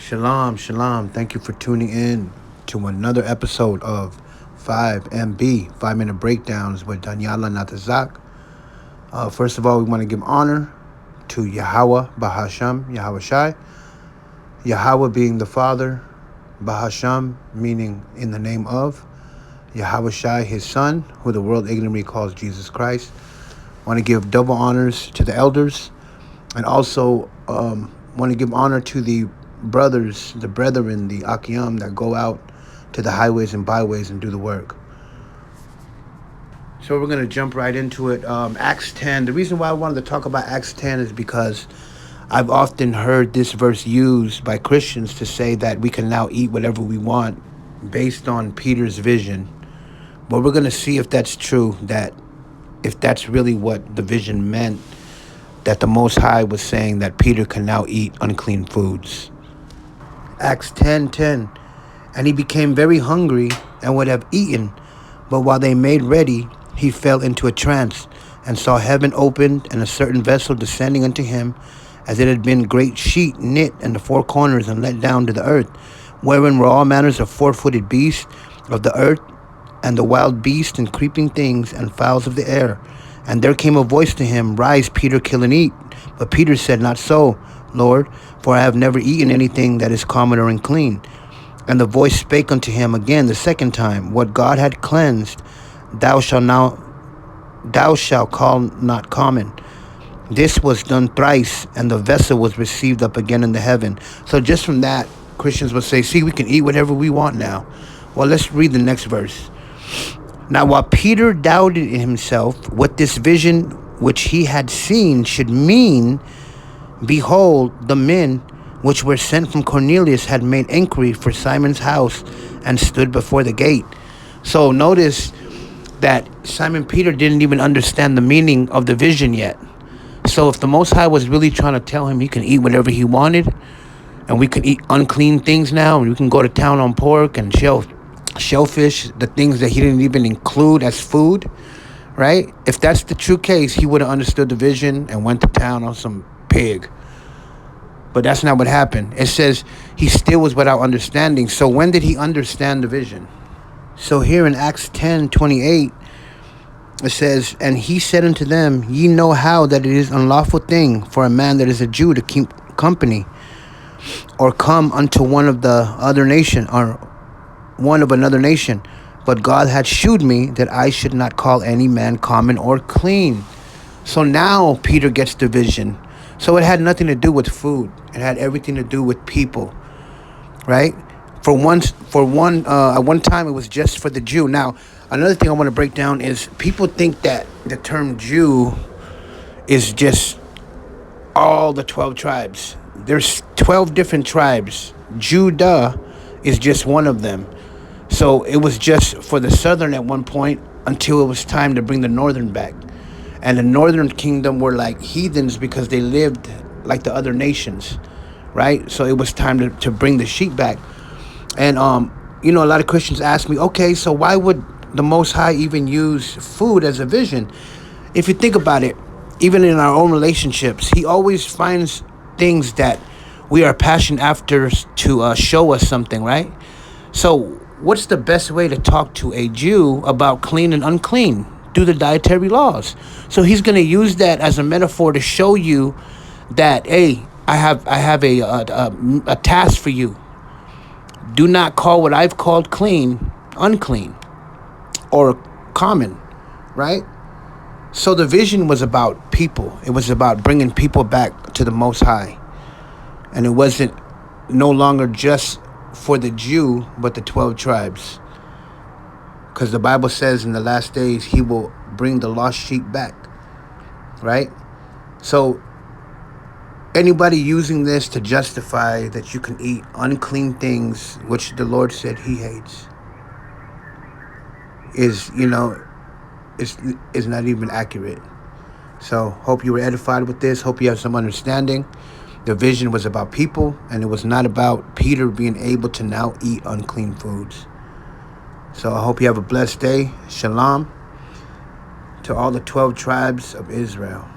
Shalom, shalom. Thank you for tuning in to another episode of 5MB, 5 Minute Breakdowns with Daniela Natazak. First of all, we want to give honor to Yahweh Bahasham, Yahweh Shai. Yahweh being the Father, Bahasham meaning in the name of, Yahweh Shai, his son, who the world ignorantly calls Jesus Christ. Want to give double honors to the elders, and also want to give honor to the brothers, the brethren, the Akiyam that go out to the highways and byways and do the work. So we're going to jump right into it. Acts 10. The reason why I wanted to talk about Acts 10 is because I've often heard this verse used by Christians to say that we can now eat whatever we want based on Peter's vision. But we're going to see if that's true, that if that's really what the vision meant, that the Most High was saying that Peter can now eat unclean foods. Acts 10:10. And he became very hungry and would have eaten, but while they made ready, he fell into a trance and saw heaven opened and a certain vessel descending unto him, as it had been great sheet knit in the four corners and let down to the earth, wherein were all manners of four-footed beasts of the earth, and the wild beasts and creeping things and fowls of the air. And there came a voice to him, Rise, Peter, kill and eat. But Peter said, Not so, Lord, for I have never eaten anything that is common or unclean. And the voice spake unto him again the second time, What God had cleansed, thou shalt call not common. This was done thrice, and the vessel was received up again into heaven. So just from that, Christians will say, see, we can eat whatever we want now. Well, let's read the next verse. Now, while Peter doubted in himself what this vision which he had seen should mean, behold, the men which were sent from Cornelius had made inquiry for Simon's house and stood before the gate. So notice that Simon Peter didn't even understand the meaning of the vision yet. So if the Most High was really trying to tell him he can eat whatever he wanted, and we can eat unclean things now, and we can go to town on pork and shellfish, the things that he didn't even include as food, right? If that's the true case, he would have understood the vision and went to town on some pig. But that's not what happened. It says he still was without understanding. So when did he understand the vision? So here in Acts 10:28, it says, And he said unto them, Ye know how that it is unlawful thing for a man that is a Jew to keep company, or come unto one of the other nation, or one of another nation. But God had shewed me that I should not call any man common or clean. So now Peter gets the vision. So it had nothing to do with food. It had everything to do with people, right? At one time it was just for the Jew. Now, another thing I want to break down is people think that the term Jew is just all the 12 tribes. There's 12 different tribes. Judah is just one of them. So it was just for the southern at one point until it was time to bring the northern back. And the northern kingdom were like heathens because they lived like the other nations, right? So it was time to bring the sheep back. And, a lot of Christians ask me, okay, so why would the Most High even use food as a vision? If you think about it, even in our own relationships, he always finds things that we are passionate after to show us something, right? So what's the best way to talk to a Jew about clean and unclean? Through the dietary laws. So he's going to use that as a metaphor to show you that, hey, I have a task for you. Do not call what I've called clean unclean or common, right? So the vision was about people. It was about bringing people back to the Most High. And it wasn't no longer just for the Jew, but the 12 tribes. Because the Bible says in the last days, he will bring the lost sheep back, right? So anybody using this to justify that you can eat unclean things, which the Lord said he hates, is not even accurate. So hope you were edified with this. Hope you have some understanding. The vision was about people, and it was not about Peter being able to now eat unclean foods. So I hope you have a blessed day. Shalom to all the 12 tribes of Israel.